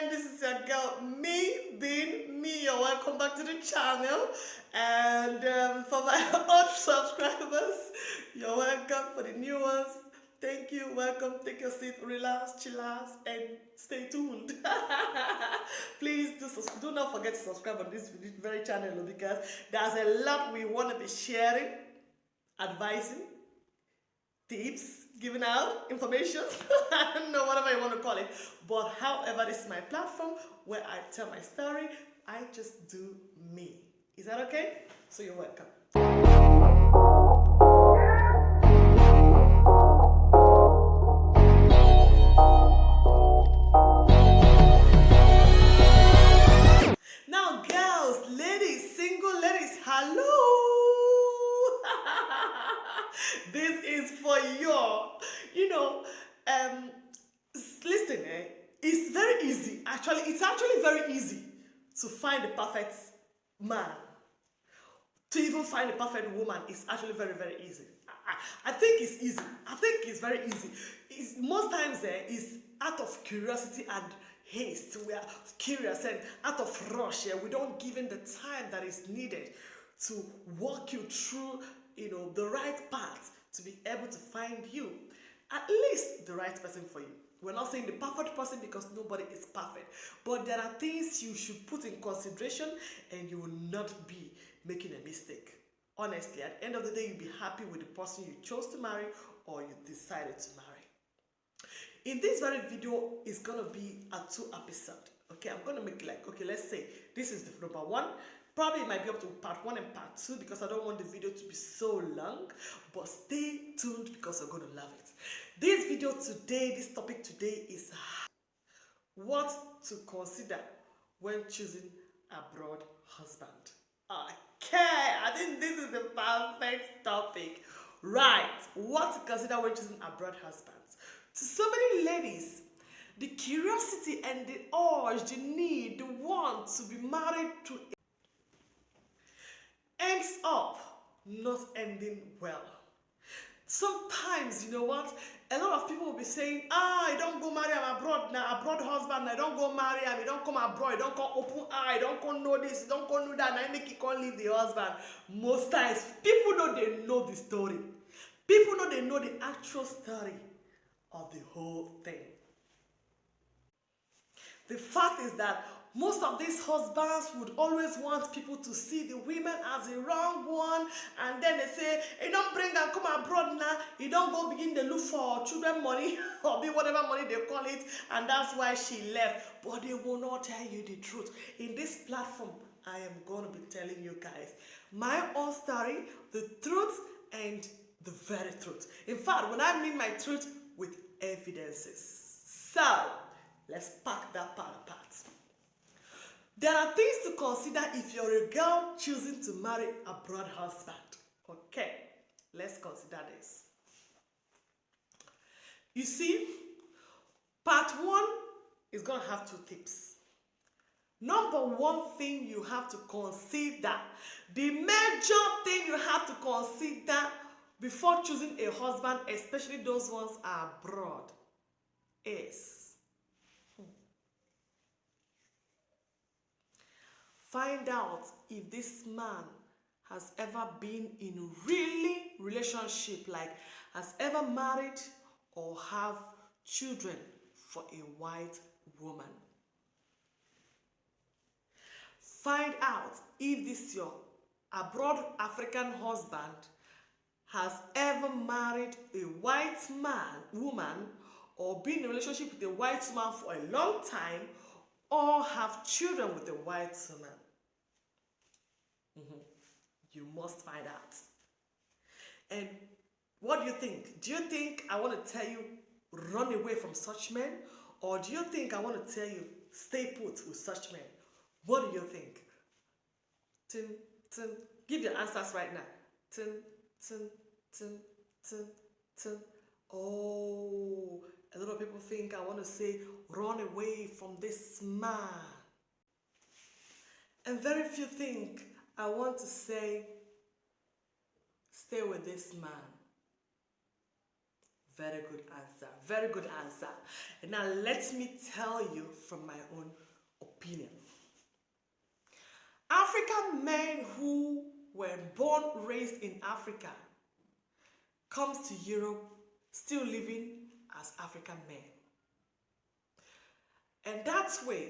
again, this is your girl, me being me. You're welcome back to the channel. And for my old subscribers, you're welcome. For the new ones, thank you, welcome. Take your seat, relax, chillax, and stay tuned. Please do not forget to subscribe on this very channel because there's a lot we want to be sharing, advising, tips, giving out information. I don't know, whatever you want to call it. But however, this is my platform where I tell my story. I just do me. Is that okay? So you're welcome. Now, girls, ladies, single ladies, hello. This is for listen, it's very easy. It's actually very easy to find the perfect man. To even find a perfect woman is actually very, very easy. I think it's easy. I think it's very easy. Most times it's out of curiosity and haste. We are curious and out of rush. We don't give in the time that is needed to walk you through, the right path to be able to find you, at least the right person for you. We're not saying the perfect person because nobody is perfect, but there are things you should put in consideration and you will not be making a mistake. Honestly, at the end of the day, you'll be happy with the person you chose to marry or you decided to marry. In this very video, it's gonna be a 2 episode. Okay, I'm gonna make let's say this is the number 1. Probably it might be up to part 1 and part 2 because I don't want the video to be so long. But stay tuned because you're gonna love it. This topic today is what to consider when choosing a broad husband. Okay, I think this is the perfect topic. Right, what to consider when choosing a broad husband. To so many ladies, the curiosity and the urge, the need, the want to be married to ends up not ending well. Sometimes, you know what? A lot of people will be saying, I don't go marry, I'm abroad now, abroad husband, I don't go marry, I don't come abroad, I don't come open eye, I don't come know this, don't come know that, and I make you can't leave the husband. Most times, people know the story. People know the actual story of the whole thing. The fact is that most of these husbands would always want people to see the women as the wrong one, and then they say, "You don't bring and come abroad now. You don't go begin to look for children money or be whatever money they call it," and that's why she left. But they will not tell you the truth. In this platform, I am going to be telling you guys my own story, the truth, and the very truth. In fact, when I mean my truth, with evidences. So let's pack that part apart. There are things to consider if you're a girl choosing to marry a broad husband. Okay, let's consider this. You see, part 1 is going to have 2 tips. Number 1 thing you have to consider, the major thing you have to consider before choosing a husband, especially those ones are abroad, is find out if this man has ever been in really relationship, like has ever married or have children for a white woman. Find out if this your abroad African husband has ever married a white woman, or been in a relationship with a white woman for a long time, or have children with a white woman. You must find out. And what do you think? Do you think I want to tell you run away from such men? Or do you think I want to tell you stay put with such men? What do you think? Tin, tin. Give your answers right now. Tin, tin, tin, tin, tin. Oh, a lot of people think I want to say run away from this man. And very few think I want to say stay with this man. Very good answer. Very good answer. And now let me tell you from my own opinion. African men who were born, raised in Africa, comes to Europe still living as African men. And that's way,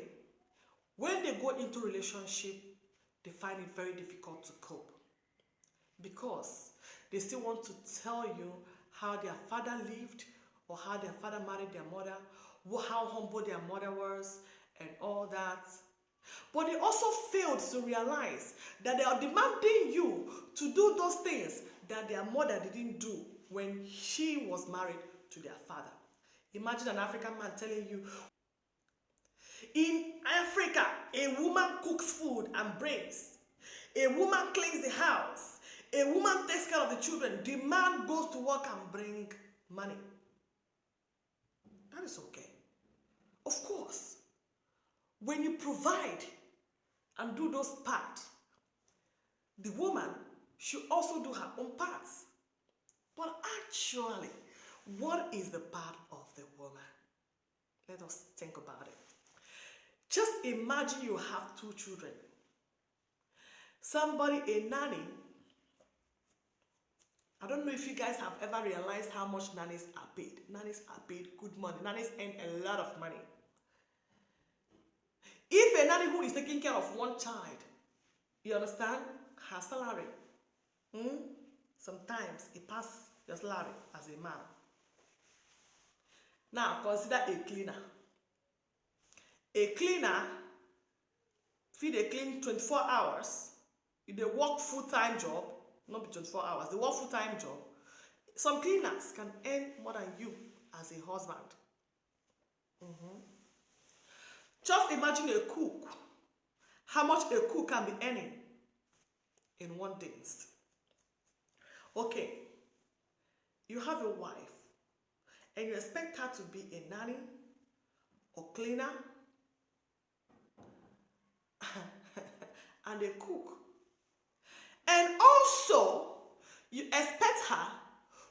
when they go into relationship, they find it very difficult to cope. Because they still want to tell you how their father lived, or how their father married their mother, how humble their mother was, and all that. But they also failed to realize that they are demanding you to do those things that their mother didn't do when she was married to their father. Imagine an African man telling you, in Africa, a woman cooks food and brings. A woman cleans the house. A woman takes care of the children. The man goes to work and bring money. That is okay. Of course, when you provide and do those parts, the woman should also do her own parts. But actually, what is the part of the woman? Let us think about it. Just imagine you have 2 children. Somebody, a nanny. I don't know if you guys have ever realized how much nannies are paid. Nannies are paid good money. Nannies earn a lot of money. If a nanny who is taking care of 1 child, you understand, her salary, sometimes it passes your salary as a man. Now, consider a cleaner. A cleaner, if they clean 24 hours, if they work full-time job, not be 24 hours, they work full-time job, some cleaners can earn more than you as a husband. Just imagine a cook, how much a cook can be earning in 1 day. Okay, you have a wife, and you expect her to be a nanny or cleaner and a cook. And also, you expect her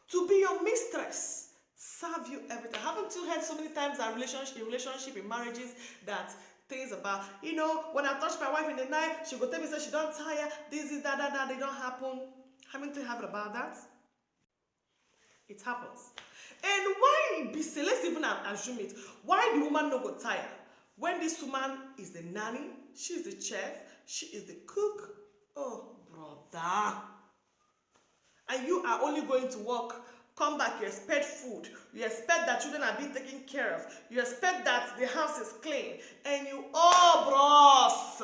to be your mistress, serve you everything. Haven't you heard so many times in relationship, in marriages, that things about, when I touch my wife in the night, she go tell me, say she don't tire, this is that, they don't happen. Haven't you heard about that? It happens. And why be silly? Let's even assume it. Why the woman no go tire? When this woman is the nanny, she is the chef, she is the cook. Oh, brother. And you are only going to work, come back, you expect food, you expect that children are being taken care of, you expect that the house is clean, and you, bros.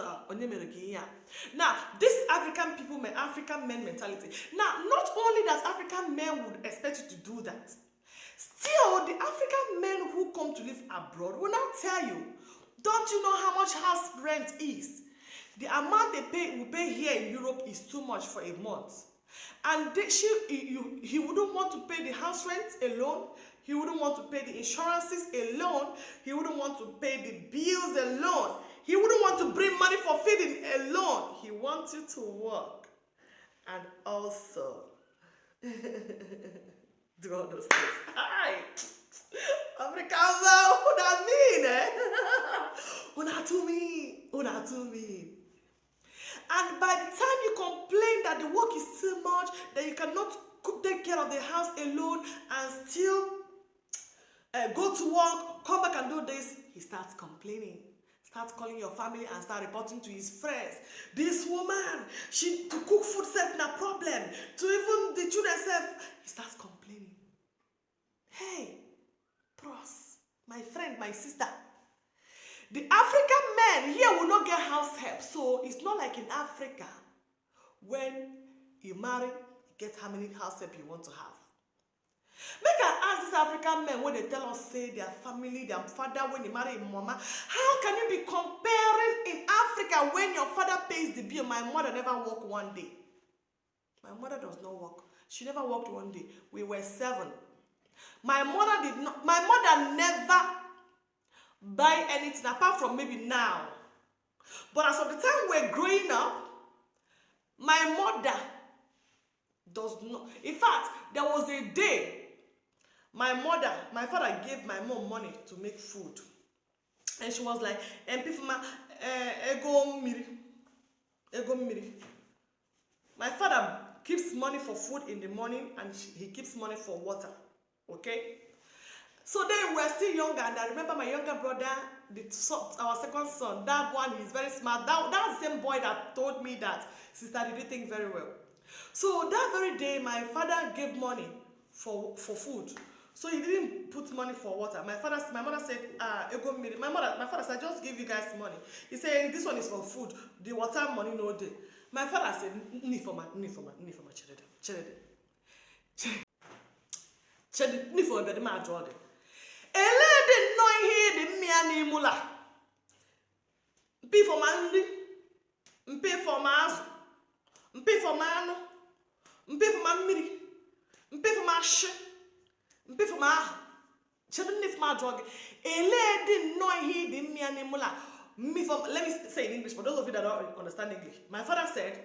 Now, this African men mentality. Now, not only that African men would expect you to do that, still, the African men who come to live abroad will not tell you, don't you know how much house rent is? The amount we pay here in Europe is too much for a month. And he wouldn't want to pay the house rent alone. He wouldn't want to pay the insurances alone. He wouldn't want to pay the bills alone. He wouldn't want to bring money for feeding alone. He wants you to work and also do all those things. Hi! Africans, what that mean, eh? Una to me. And by the time you complain that the work is too much, that you cannot take care of the house alone and still go to work, come back and do this, he starts complaining. Starts calling your family and start reporting to his friends. This woman, to cook food self na problem. To even the children self, he starts complaining. Hey, bros, my friend, my sister, the African men here will not get house help. So it's not like in Africa, when you marry, you get how many house help you want to have. Make I ask these African men when they tell us, say, their family, their father, when they marry mama, how can you be comparing in Africa when your father pays the bill? My mother never worked 1 day. My mother does not work. She never worked 1 day. We were 7. My mother never buy anything apart from maybe now. But as of the time we're growing up, my mother does not. In fact, there was a day my father gave my mom money to make food. And she was like, ego miri. My father keeps money for food in the morning and he keeps money for water. Okay? So then we were still younger, and I remember my younger brother, our second son, that one, he's very smart. That same boy that told me that sister did think very well. So that very day, my father gave money for food. So he didn't put money for water. My mother said, my father said, just give you guys money. He said, this one is for food. The water money no day. My father said, ni for my chede. Ele dị nnọọ ihe dị mmịa n'imula. Mpi for ma nri, mpi for ma azụ, mpi for ma anụ, mpi for ma mmiri, mpi for ma shi, mpi for ma ahụ. Chede nni for ma ajọ gị. Ele dị nnọọ ihe dị mmịa n'imula. Let me say in English for those of you that don't understand English. My father said,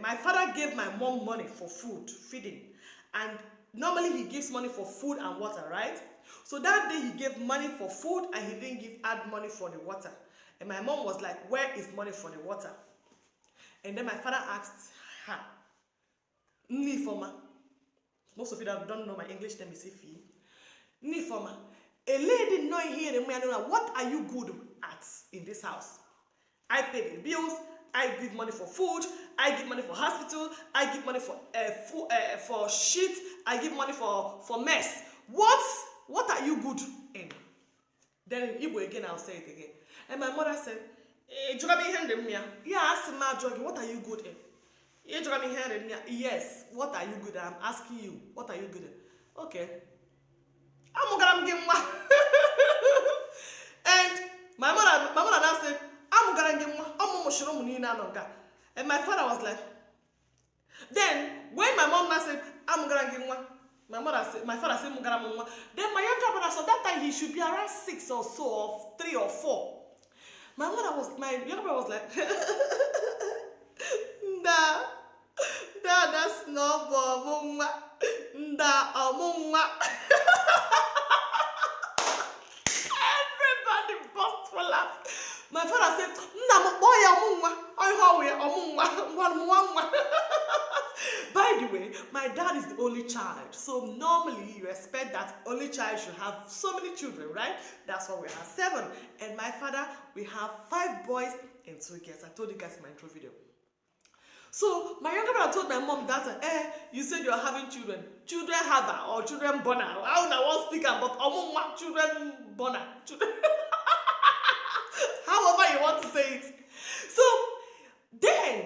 my father gave my mom money for food, feeding, and normally he gives money for food and water, right? So that day he gave money for food and he didn't add money for the water. And my mom was like, where is money for the water? And then my father asked her, Nifoma. Most of you that don't know my English name is Ifi. Nifoma. A lady knowing here in Myanmar, what are you good at in this house? I pay the bills, I give money for food, I give money for hospital, I give money for shit, I give money for mess. What are you good in? Then in Igbo again, I'll say it again. And my mother said, yeah, ask me, what are you good in? Yes, what are you good at? I'm asking you, what are you good at? Okay. And my mother now said, and my father was like, then when my mom now said, my father said, then my younger brother, so that time he should be around 6 or so, or 3 or 4. My younger brother was like, that's not Bobuma. Everybody burst for laugh. My father said, by the way, my dad is the only child. So normally you expect that only child should have so many children, right? That's why we have 7. And my father, we have 5 boys and 2 girls. I told you guys in my intro video. So my younger brother told my mom that, you said you're having children. Children haver or children born. I don't want to speak about children born. However you want to say it. So then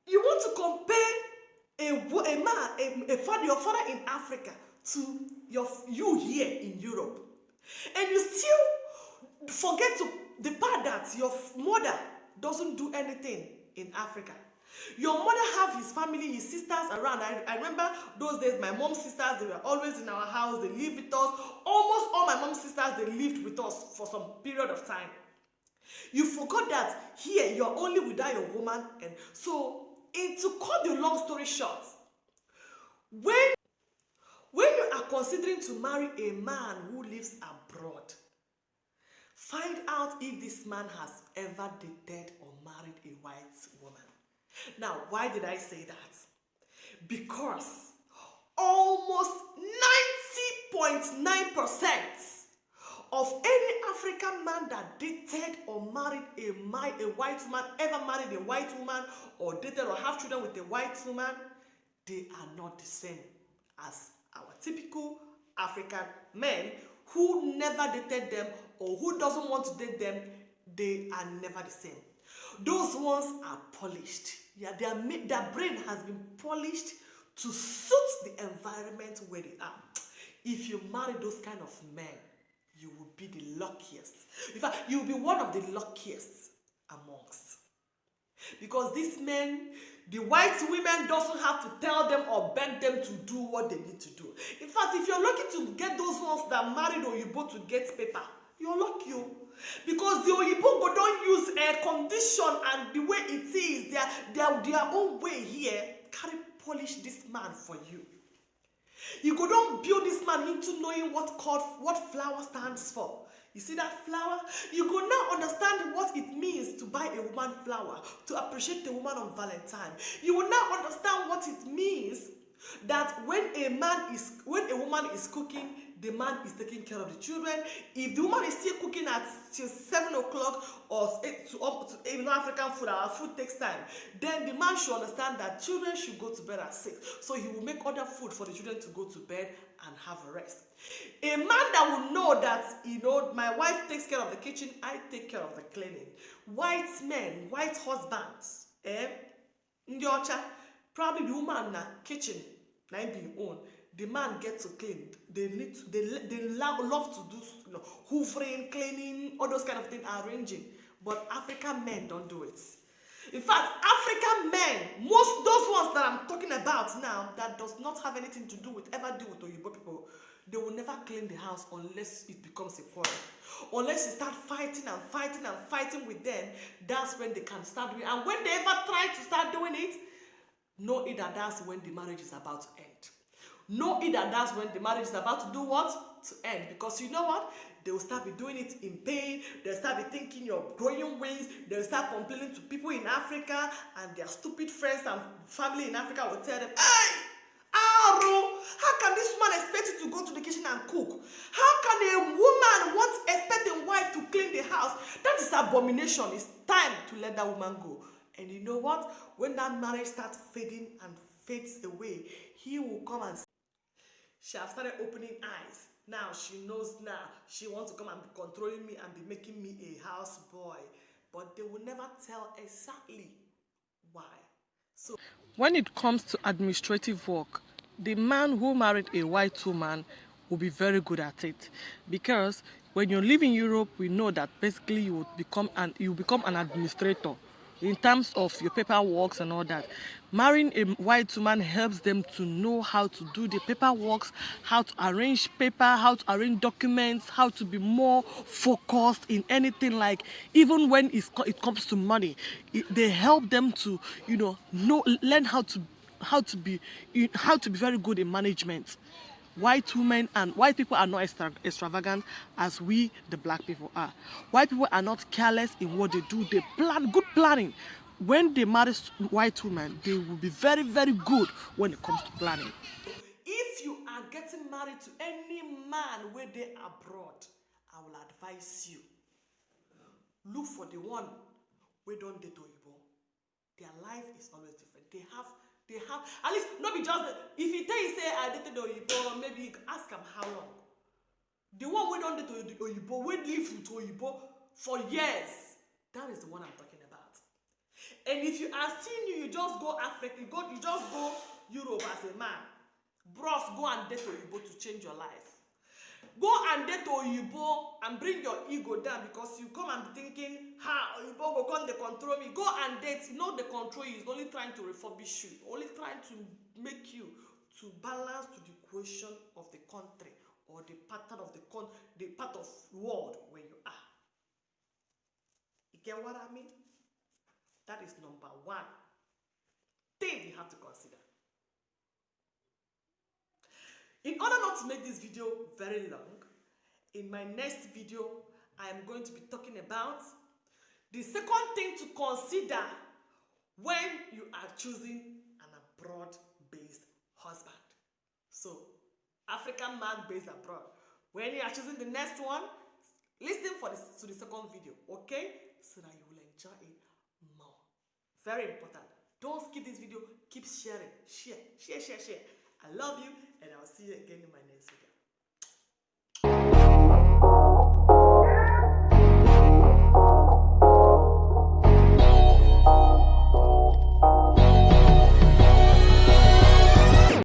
you want to compare your father in Africa to you here in Europe. And you still forget the part that your mother doesn't do anything in Africa. Your mother have his family, his sisters around. I remember those days, my mom's sisters, they were always in our house. They lived with us. Almost all my mom's sisters, they lived with us for some period of time. You forgot that here, you're only without your woman. And so, to cut the long story short, when you are considering to marry a man who lives abroad, find out if this man has ever dated or married a white woman. Now, why did I say that? Because almost 90.9% of any African man that dated or married a white woman, ever married a white woman, or dated or have children with a white woman, they are not the same as our typical African men who never dated them or who doesn't want to date them. They are never the same. Those ones are polished. Yeah, their brain has been polished to suit the environment where they are. If you marry those kind of men, you will be the luckiest. In fact, you will be one of the luckiest amongst. Because these men, the white women doesn't have to tell them or beg them to do what they need to do. In fact, if you're lucky to get those ones that married Oyibo to get paper, you're lucky. Because the Oyibo don't use air condition and the way it is, their own way here, carry polish this man for you. You go don't build this man into knowing what flower stands for. You see that flower? You go now understand what it means to buy a woman flower, to appreciate the woman on Valentine. You will now understand what it means that when a woman is cooking, the man is taking care of the children. If the woman is still cooking at till 7 o'clock or African food, our food takes time, then the man should understand that children should go to bed at 6. So he will make other food for the children to go to bed and have a rest. A man that will know that, my wife takes care of the kitchen, I take care of the cleaning. White men, white husbands, ndị ọcha, probably the woman na kitchen na be own, the man gets to clean. They love to do hoovering, cleaning, all those kind of things, arranging. But African men don't do it. In fact, African men, most those ones that I'm talking about now, that does not have anything to do with Oyibo people, they will never clean the house unless it becomes a quarrel. Unless you start fighting and fighting and fighting with them, that's when they can start doing it. And when they ever try to start doing it, know it that that's when the marriage is about to end. Know it that that's when the marriage is about to do what? To end. Because you know what? They will start be doing it in pain. They'll start be thinking you're growing wings. They'll start complaining to people in Africa, and their stupid friends and family in Africa will tell them, hey, Aro, how can this man expect you to go to the kitchen and cook? How can a woman expect a wife to clean the house? That is abomination. It's time to let that woman go. And you know what? When that marriage starts fading and fades away, he will come and she has started opening eyes. Now she knows now. She wants to come and be controlling me and be making me a house boy. But they will never tell exactly why. So when it comes to administrative work, the man who married a white woman will be very good at it. Because when you live in Europe, we know that basically you become an administrator in terms of your paperwork and all that. Marrying a white woman helps them to know how to do the paperwork, how to arrange paper, how to arrange documents, how to be more focused in anything, like even when it comes to money. They help them to learn how to be very good in management. White women and white people are not extravagant as we, the black people, are. White people are not careless in what they do. They plan, good planning. When they marry white women, they will be very, very good when it comes to planning. If you are getting married to any man where they are abroad, I will advise you, look for the one where don't date Oyibo. Their life is always different. They have at least not be just if he tell you say I dated Oyibo, maybe you ask him how long. The one we don't date Oyibo, we live with Oyibo for years. That is the one I'm talking about. And if you are still new, you just go Africa, you just go Europe as a man. Bros, go and date Oyibo to change your life. Go and date Oyibo and bring your ego down, because you come and be thinking, Oyibo go come they control me. Go and date. They control you. He's only trying to refurbish you. Only trying to make you to balance to the equation of the country or the pattern of the part of world where you are. You get what I mean? That is number one thing you have to consider. In order not to make this video very long, in my next video, I am going to be talking about the second thing to consider when you are choosing an abroad-based husband. So, African man based abroad. When you are choosing the next one, listen to the second video, okay? So that you will enjoy it more. Very important. Don't skip this video. Keep sharing. Share. I love you, and I'll see you again in my next video.